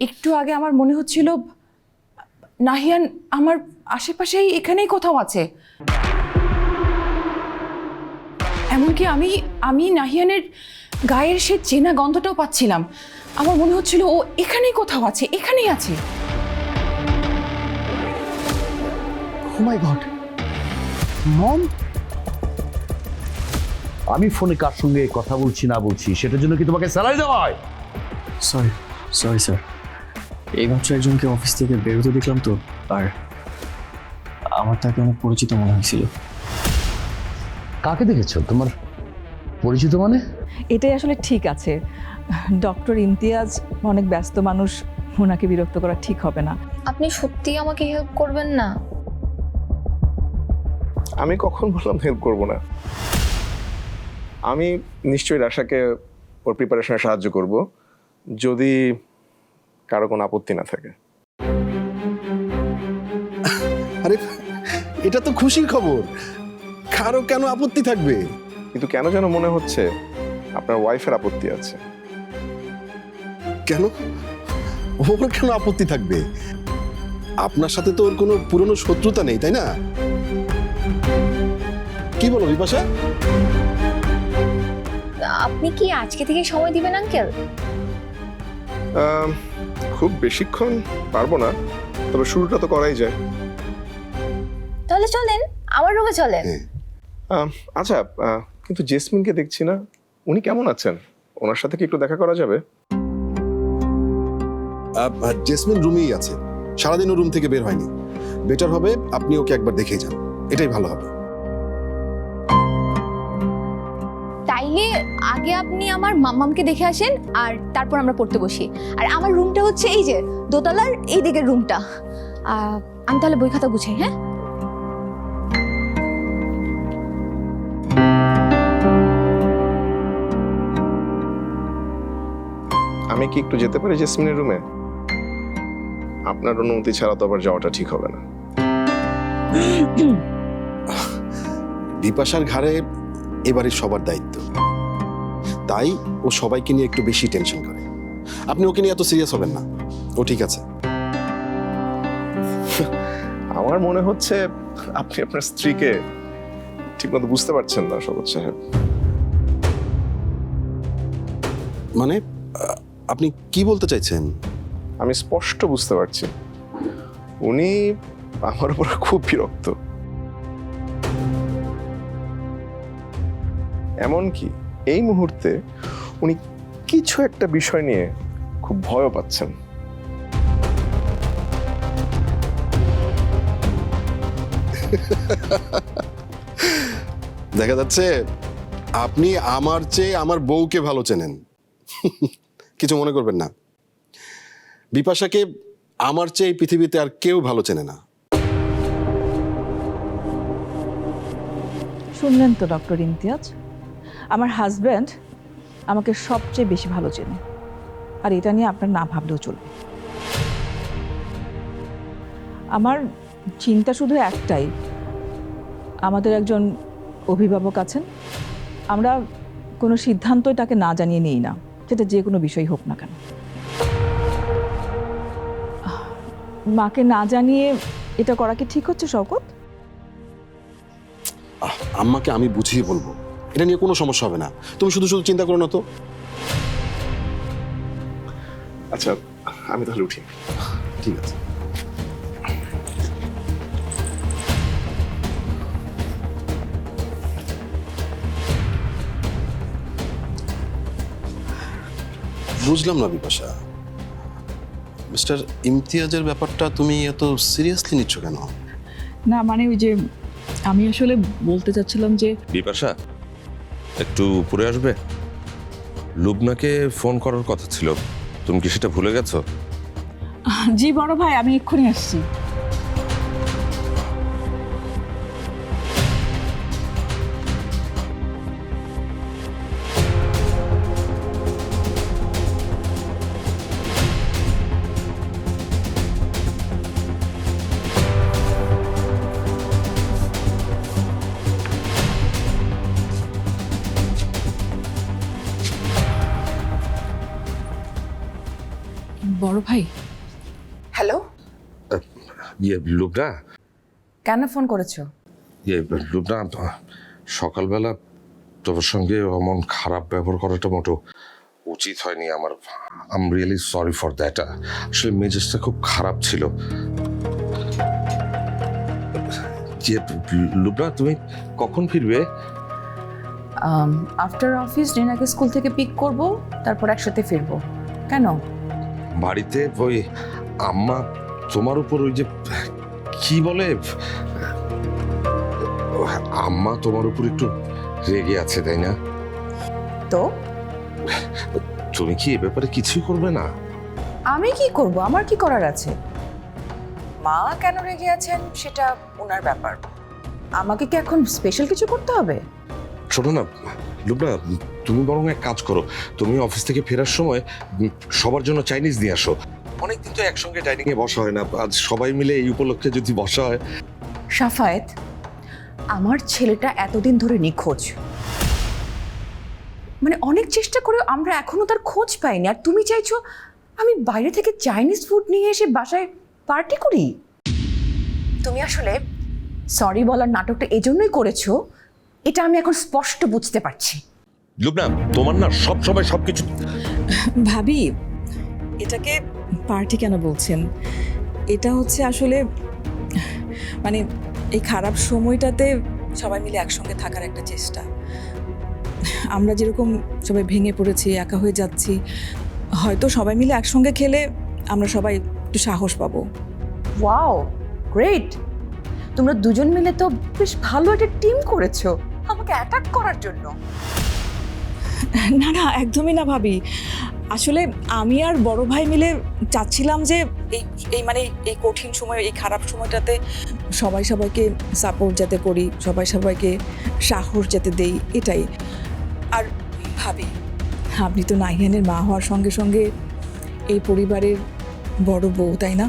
একটু আগে আমার মনে হচ্ছিল নাহিয়ান আমার আশেপাশেই এখানেই কোথাও আছে। এমনকি আমি নাহিয়ানের গায়ের সে চেনা গন্ধটাও পাচ্ছিলাম। আমার মনে হচ্ছিল ও এখানেই কোথাও আছে, এখানেই আছে। ও মাই গড, মম! আমি ফোনে কার সঙ্গে কথা বলছি না বলছি সেটার জন্য কি তোমাকে স্যালারি দেওয়া হয়? সরি স্যার, এইমাত্র একজনকে অফিস থেকে বেরোতে দেখলাম তো, আর আমার তাকে অনেক পরিচিত মনে হয়েছিল। কাকে দেখেছো? তোমার পরিচিত মানে? এটাই আসলে ঠিক আছে। ডক্টর ইমতিয়াজ অনেক ব্যস্ত মানুষ, ওনাকে বিরক্ত করা ঠিক হবে না। আপনি সত্যিই আমাকে হেল্প করবেন না? আমি কখন বললাম হেল্প করব না? আমি নিশ্চয়ই রাশাকে ওর প্রিপারেশনে সাহায্য করব, যদি কারো কোনো আপত্তি না থাকে। আরে এটা তো খুশির খবর, কারো কেন আপত্তি থাকবে? কিন্তু কেন যেন মনে হচ্ছে আপনার ওয়াইফের আপত্তি আছে। কেন? ওর কেন আপত্তি থাকবে? আপনার সাথে তো ওর কোনো পুরনো শত্রুতা নেই, তাই না? কি বলো বিপাশা? আপনি কি আজকে থেকে সময় দিবেন আঙ্কেল? খুব বেশিক্ষণ পারবো না, তবে শুরুটা তো করাই যায়। তাহলে চলেন, আমার রুমে চলেন। আচ্ছা, কিন্তু জেসমিনকে দেখছি না, উনি কেমন আছেন? ওনার সাথে কি একটু দেখা করা যাবে? জেসমিন রুমেই আছে, সারাদিনও রুম থেকে বের হয়নি। বেটার হবে আপনি ওকে একবার দেখে যান, এটাই ভালো হবে। তাইলে আগে আপনি আমার মাম্মামকে দেখে আসেন, আর তারপর আমরা পড়তে বসি। আর আমার রুমটা হচ্ছে এই যে দোতলার এই দিকের রুমটা। আমি তাহলে বই খাতা গুছাই। হ্যাঁ, আমি কি একটু যেতে পারি জেসমিনের রুমে? আপনার অনুমতি ছাড়া তো আবার যাওয়াটা ঠিক হবে না। বিপাশার ঘাড়ে এবারে সবার দায়িত্ব, তাই ও সবাইকে নিয়ে একটু বেশি টেনশন করে। আপনি ওকে নিয়ে এত সিরিয়াস হবেন না, ও ঠিক আছে। আমার মনে হচ্ছে আপনি আপনার স্ত্রীকে ঠিকমতো বুঝতে পারছেন না শওকত সাহেব। মানে আপনি কি বলতে চাইছেন? আমি স্পষ্ট বুঝতে পারছি উনি আমার উপর খুব বিরক্ত। এমনকি এই মুহূর্তে উনি কিছু একটা বিষয় নিয়ে খুব ভয়ও পাচ্ছেন। দেখা যাচ্ছে আপনি আমার চেয়ে আমার বউকে ভালো চেনেন। কিছু মনে করবেন না, বিপাশাকে আমার চেয়ে এই পৃথিবীতে আর কেউ ভালো চেনে না। শুনলেন তো ডক্টর ইমতিয়াজ, আমার হাজব্যান্ড আমাকে সবচেয়ে বেশি ভালো চেনে, আর এটা নিয়ে আপনার না ভাবলেও চলবে। আমার চিন্তা শুধু একটাই, আমাদের একজন অভিভাবক আছেন, আমরা কোনো সিদ্ধান্তই তাকে না জানিয়ে নিই না, সেটা যে কোনো বিষয় হোক না কেন। মাকে না জানিয়ে এটা করা কি ঠিক হচ্ছে শওকত? আম্মাকে আমি বুঝিয়ে বলবো, এটা নিয়ে কোনো সমস্যা হবে না। তুমি শুধু শুধু চিন্তা করো না তো। আচ্ছা, আমি তাহলে উঠি। ঠিক আছে। বুঝলাম না বিপাশা, মিস্টার ইমতিয়াজের ব্যাপারটা তুমি এত সিরিয়াসলি নিচ্ছ কেন? না মানে ওই যে আমি আসলে বলতে চাচ্ছিলাম যে বিপাশা, একটু উপরে আসবে? লুবনাকে ফোন করার কথা ছিল, তুমি কি সেটা ভুলে গেছো? জি বড় ভাই, আমি এক্ষুনি আসছি। বড় ভাই হ্যালো, লুবনা, কেন ফোন করেছো? লুবনা, সকালবেলা তোমার সঙ্গে এমন খারাপ ব্যবহার করাটা মোটো উচিত হয়নি আমার। I am really sorry for that. আসলে মেজাজটা খুব খারাপ ছিল। লুবনা, তুমি কখন ফিরবে? আফটার অফিস রিনাকে স্কুল থেকে পিক করব, তারপর একসাথে ফিরবো। কেন? বাড়িতে ওই আম্মা তোমার উপর ওই যে কি বলে, আম্মা তোমার উপর একটু রেগে আছে, তাই না? তো তুমি কি এ ব্যাপারে কিছুই করবে না? আমি কি করব? আমার কি করার আছে? মা কেন রেগে আছেন সেটা ওনার ব্যাপার। আমাকে কি এখন স্পেশাল কিছু করতে হবে? শোনো না লুবনা, তুমি বরং এক কাজ করো, তুমি অফিস থেকে ফেরার সময় সবার জন্য চাইনিজ নিয়ে আসো। অনেকদিন তো একসঙ্গে ডাইনিং এ বসা হয় না, আজ সবাই মিলে এই উপলক্ষে যদি বসা হয়। সাফায়েত, আমার ছেলেটা এতদিন ধরে নিখোঁজ, মানে অনেক চেষ্টা করেও আমরা এখনো তার খোঁজ পাইনি, আর তুমি চাইছো আমি বাইরে থেকে চাইনিজ ফুড নিয়ে এসে বাসায় পার্টি করি? তুমি আসলে সরি বলার নাটকটা এজন্যই করেছো, এটা আমি এখন স্পষ্ট বুঝতে পারছি। লুবনা, তোমার না সব সময় সবকিছু। ভাবি, এটাকে পার্টি কেন বলছেন? এটা হচ্ছে আসলে মানে এই খারাপ সময়টাতে সবাই মিলে একসঙ্গে থাকার একটা চেষ্টা। আমরা যেরকম সবাই ভেঙে পড়েছি, একা হয়ে যাচ্ছি, হয়তো সবাই মিলে একসঙ্গে খেলে আমরা সবাই একটু সাহস পাবো। Wow, great! তোমরা দুজন মিলে তো বেশ ভালো একটা টিম করেছো আমাকে অ্যাটাক করার জন্য। না না, একদমই না ভাবি। আসলে আমি আর বড় ভাই মিলে চাচ্ছিলাম যে এই মানে এই কঠিন সময়, এই খারাপ সময়টাতে সবাই সবাইকে সাপোর্ট যাতে করি, সবাই সবাইকে সাহস যাতে দেই, এটাই। আর ভাবি, আপনি তো নাহিয়ানের মা হওয়ার সঙ্গে সঙ্গে এই পরিবারের বড় বউ, তাই না?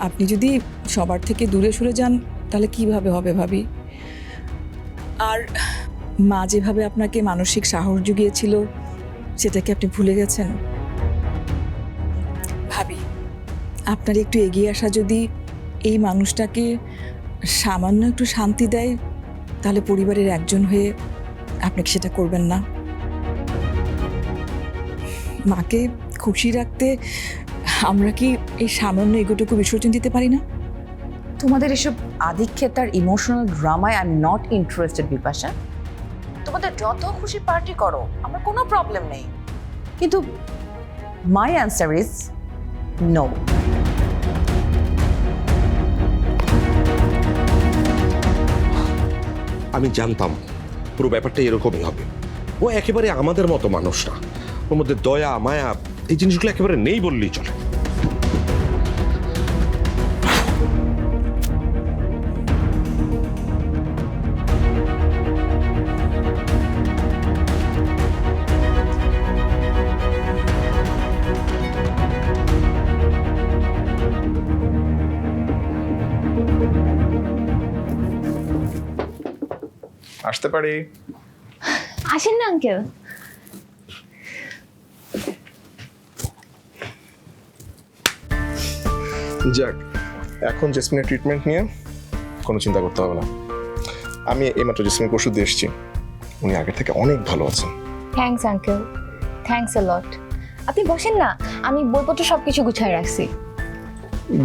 আপনি যদি সবার থেকে দূরে সরে যান তাহলে কিভাবে হবে ভাবি? আর মা যেভাবে আপনাকে মানসিক সাহস জুগিয়েছিল সেটা কি আপনি ভুলে গেছেন? ভাবি, আপনার একটু এগিয়ে আসা যদি এই মানুষটাকে সামান্য একটু শান্তি দেয়, তাহলে পরিবারের একজন হয়ে আপনি কি সেটা করবেন না? মাকে খুশি রাখতে আমরা কি এই সামান্য এগুটুকু বিসর্জন দিতে পারি না? তোমাদের এসব আধিক্যের আর ইমোশনাল ড্রামায় I am not interested Bipasha. তোমাদের যত খুশি পার্টি করো, আমার কোনো প্রবলেম নেই, কিন্তু মাই অ্যান্সার ইজ নো। আমি জানতাম পুরো ব্যাপারটা এরকমই হবে। ও একেবারে আমাদের মতো মানুষ না, ওর মধ্যে দয়া মায়া এই জিনিসগুলো একেবারে নেই বললেই চলে। আসতে পারি? আসেন না আঙ্কেল। যাক, এখন জেসমিনের ট্রিটমেন্ট নিয়ে কোনো চিন্তা করতে হবে না। আমি এইমাত্র জেসমিনকে ওষুধ দিয়ে এসেছি, উনি আগের থেকে অনেক ভালো আছেন। থ্যাঙ্কস আঙ্কেল, থ্যাঙ্কস আ লট। আপনি বসেন না, আমি বইপত্র সব কিছু গুছিয়ে রাখছি।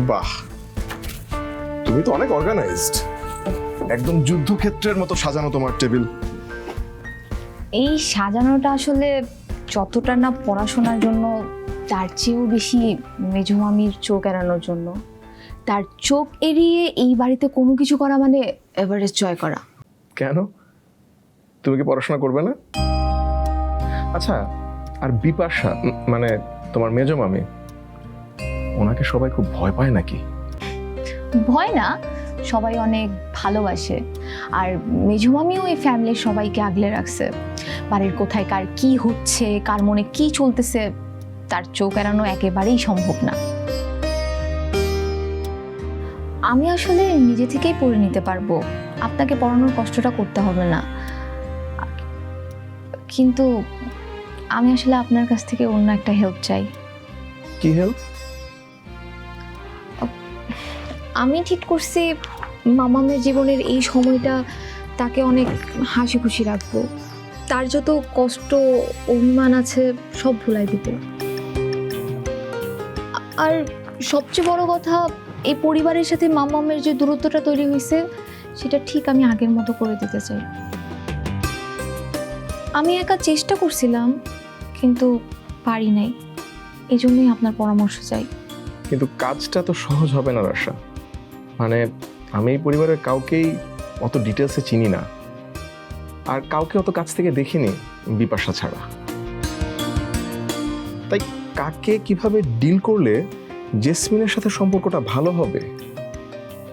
বাহ, তুমি তো অনেক অর্গানাইজড, একদম যুদ্ধক্ষেত্রের মতো সাজানো তোমার টেবিল। এই সাজানোটা আসলে যতটা না পড়াশোনার জন্য, তার চেয়েও বেশি মেজো মামির চোখ এড়ানোর জন্য। তার চোখ এড়িয়ে এই বাড়িতে কোনো কিছু করা মানে এভারেস্ট জয় করা। কেন, তুমি কি পড়াশোনা করবে না? আচ্ছা, আর বিপাশা মানে তোমার মেজো মামি, ওনাকে সবাই খুব ভয় পায় নাকি? ভয় না, সবাই অনেক ভালোবাসে। আর মেজো মামিও এই ফ্যামিলির সবাইকে আগলে রাখছে। বাড়ির কোথায় কার কি হচ্ছে, কার মনে কি চলতেছে, তার চোখ এড়ানো একেবারেই সম্ভব না। আমি আসলে নিজে থেকেই পড়ে নিতে পারবো, আপনাকে পড়ানোর কষ্টটা করতে হবে না। কিন্তু আমি আসলে আপনার কাছ থেকে অন্য একটা হেল্প চাই। কি হেল্প? আমি ঠিক করছি মামামের জীবনের এই সময়টা তাকে অনেক হাসি খুশি রাখবো, তার যত কষ্ট অভিমান আছে সব ভুলাই দিতে। আর সবচেয়ে বড় কথা, এই পরিবারের সাথে মামামের যে দূরত্বটা তৈরি হয়েছে সেটা ঠিক আমি আগের মতো করে দিতে চাই। আমি একা চেষ্টা করছিলাম কিন্তু পারি নাই, এই জন্যই আপনার পরামর্শ চাই। কিন্তু কাজটা তো সহজ হবে না রাশা। মানে আমি এই পরিবারের কাউকেই অত ডিটেলসে চিনি না, আর কাউকে অত কাছ থেকে দেখিনি বিপাশা ছাড়া। তাই কাকে কিভাবে ডিল করলে জেসমিনের সাথে সম্পর্কটা ভালো হবে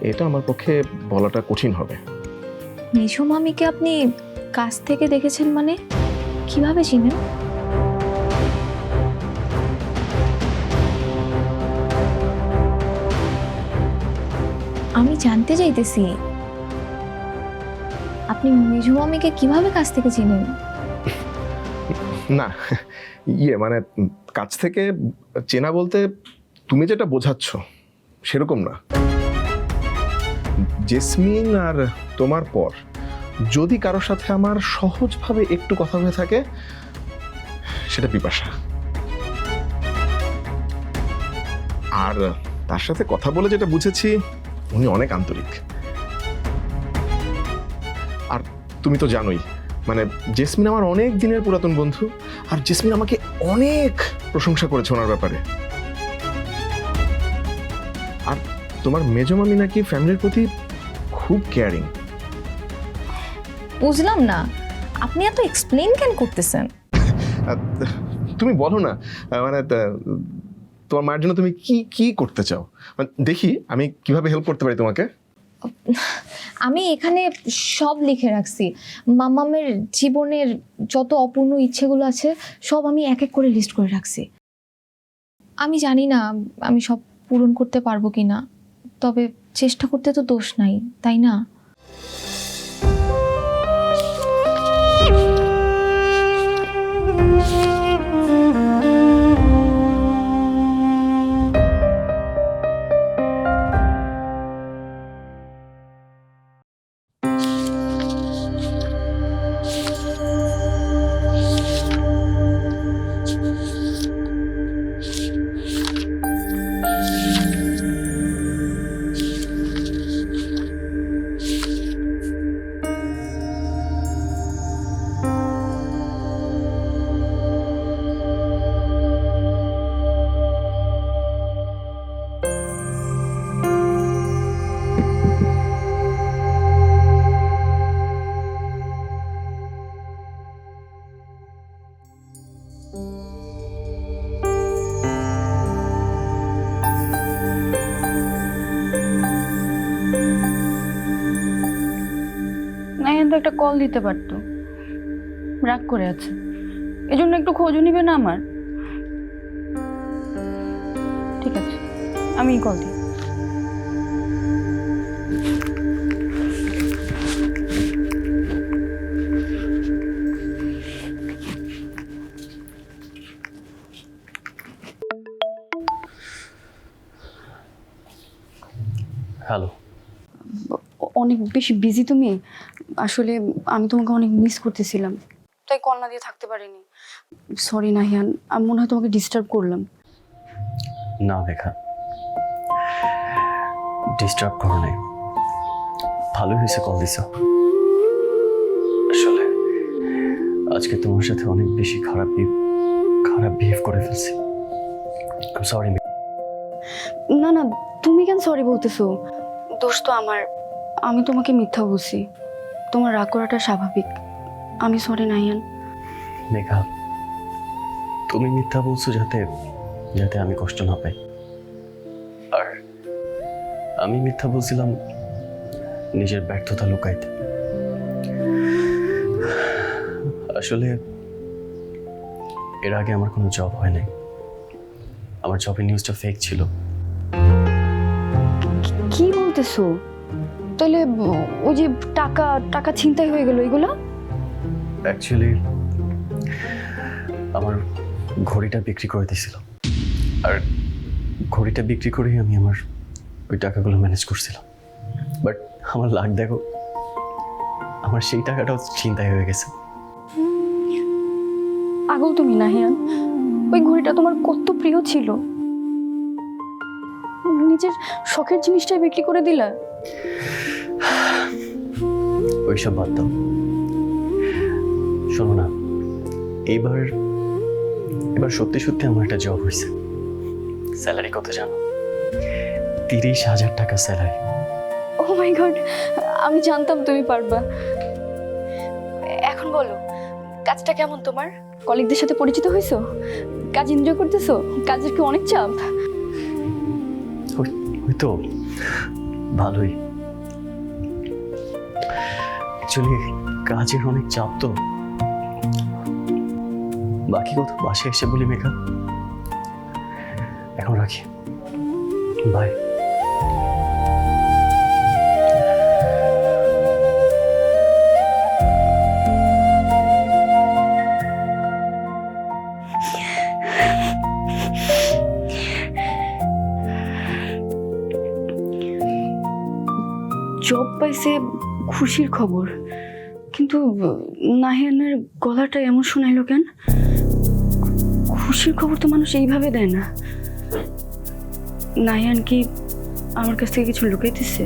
এটা আমার পক্ষে বলাটা কঠিন হবে। মেঝো মামিকে আপনি কাছ থেকে দেখেছেন মানে কিভাবে চিনেন? আমি জানতে চাইতেছি আপনি মেঝো মামিকে কিভাবে কাছ থেকে চিনেন? না মানে কাছ থেকে চেনা বলতে তুমি যেটা বোঝাচ্ছ সেরকম না। জেসমিন আর তোমার পর যদি কারোর সাথে আমার সহজভাবে একটু কথা হয়ে থাকে সেটা বিপাশা। আর তার সাথে কথা বলে যেটা বুঝেছি উনি অনেক আন্তরিক। আর তুমি তো জানোই মানে জেসমিন আমার অনেক দিনের পুরাতন বন্ধু, আর জেসমিন আমাকে অনেক প্রশংসা করেছে ওনার ব্যাপারে। আর তোমার মেজো মামি নাকি ফ্যামিলির প্রতি খুব কেয়ারিং। বুঝলাম না, আপনি এত এক্সপ্লেইন কেন করতেছেন? তুমি বলো না, মানে তোমার মায়ের জন্য তুমি কি কি করতে চাও, মানে দেখি আমি কিভাবে হেল্প করতে পারি তোমাকে। আমি এখানে সব লিখে রাখছি, মামামের জীবনের যত অপূর্ণ ইচ্ছেগুলো আছে সব আমি এক এক করে লিস্ট করে রাখছি। আমি জানি না আমি সব পূরণ করতে পারবো কিনা, তবে চেষ্টা করতে তো দোষ নাই, তাই না? নাইয়ান তো একটা কল দিতে পারতো, রাগ করে আছে, এজন্য একটু খোঁজও নিবে না আমার? ঠিক আছে, আমি কল দিই। হ্যালো। অনেক বেশি বিজি তুমি? আসলে আমি তোমাকে অনেক মিস করতেছিলাম, তাই কল না দিয়ে থাকতে পারিনি। সরি নাহিয়ান, আমি মনে হয় তোমাকে ডিস্টার্ব করলাম। না মেঘা, ডিস্টার্ব করো নাই, ভালোই হয়েছে কল দিছ। আসলে আজকে তোমার সাথে অনেক বেশি খারাপ বিহেভ করে ফেলছি। সরি। না না, তুমি কেন সরি বলতেছো? দোষ তো আমার, আমি তোমাকে মিথ্যা বলছি, তোমার রাগ করাটা স্বাভাবিক। আমি সরি নাহিয়ান। মেঘা, তুমি মিথ্যা বলছো যাতে আমি কষ্ট না পাই, আর আমি মিথ্যা বলছিলাম নিজের ব্যর্থতা লুকাইতে। আসলে এর আগে আমার কোনো জব হয় নাই, আমার জবের নিউজটা ফেক ছিল। কি বলতেছো? তাহলে ওই যে টাকা ছিনতাই হয়ে গেল এগুলো? অ্যাকচুয়ালি আমার ঘড়িটা বিক্রি করে দিয়েছিল, আর ঘড়িটা বিক্রি করেই আমি আমার ওই টাকাগুলো ম্যানেজ করছিলাম। বাট আমার লাক দেখো, আমার সেই টাকাটাও চিন্তায় হয়ে গেছে। পাগল তুমি নাহিয়ান, ওই ঘড়িটা তোমার কত প্রিয় ছিল, নিজের শখের জিনিসটাই বিক্রি করে দিলা। ওইসব বাদ দাও, শোনো না, এবার সত্যি সত্যি আমার একটা জব হয়েছে। স্যালারি কত জানো? 30,000 টাকা স্যালারি। ও মাই গড, আমি জানতাম তুমি পারবা। এখন বলো, কাজটা কেমন তোমার? কলিগদের সাথে পরিচিত হয়েছো? কাজ এনজয় করতেছো? কাজের কি অনেক চাপ? ওই তো ভালোই, অ্যাকচুয়ালি কাজের অনেক চাপ তো। বাকি কথা বাসায় এসে বলি মেঘা। এখন রাখি, বাই। জব পাইছে, খুশির খবর, কিন্তু নাহিয়ানের গলাটা এমন শোনাইলো কেন? খুশির খবর তো মানুষ এইভাবে দেয় না। নাহিয়ান কি আমার কাছ থেকে কিছু লুকাইতেছে?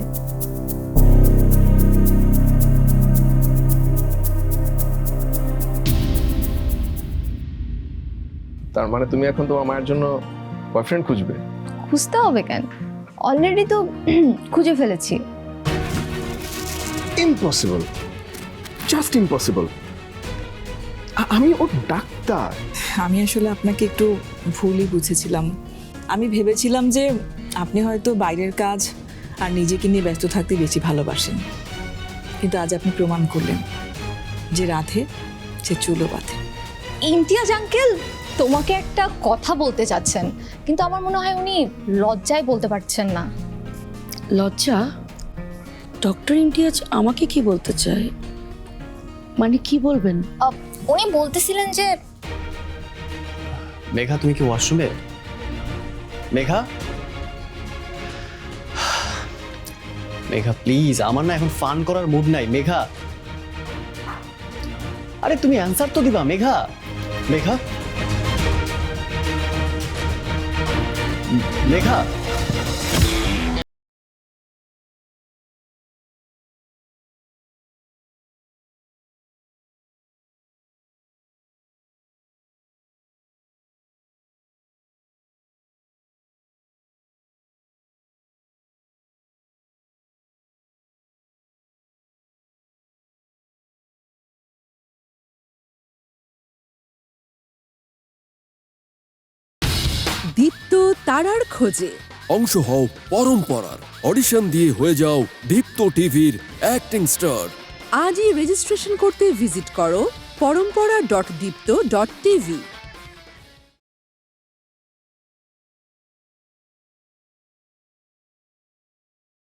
তার মানে তুমি এখন তোমার মায়ের জন্য বয়ফ্রেন্ড খুঁজবে? খুঁজতে হবে কেন, অলরেডি তো খুঁজে ফেলেছি। Impossible, just impossible. আমি ওর ডাক্তার। আমি আসলে আপনাকে একটু ভুলই বুঝেছিলাম। আমি ভেবেছিলাম যে আপনি হয়তো বাইরের কাজ আর নিজেকে নিয়ে ব্যস্ত থাকতে বেশি ভালোবাসেন, কিন্তু আজ আপনি প্রমাণ করলেন যে রাধে সে চুলো বাঁধে। ইমতিয়াজ আঙ্কেল তোমাকে একটা কথা বলতে চাচ্ছেন, কিন্তু আমার মনে হয় উনি লজ্জায় বলতে পারছেন না। লজ্জা? ডক্টর ইমতিয়াজ আমাকে কি বলতে চায়? মানে কি বলবেন? উনি বলতেছিলেন যে মেঘা, তুমি কি ওয়াশরুমে? মেঘা, মেঘা প্লিজ, আমার না এখন ফান করার মুড নাই। মেঘা, আরে তুমি অ্যান্সার তো দিবা। মেঘা, মেঘা, মেঘা। দীপ্ত তারার খোঁজে অংশ হও পরম্পরার। অডিশন দিয়ে হয়ে যাও দীপ্ত টিভির অ্যাক্টিং স্টার। আজই রেজিস্ট্রেশন করতে ভিজিট করো পরম্পরা.দীপ্ত.tv।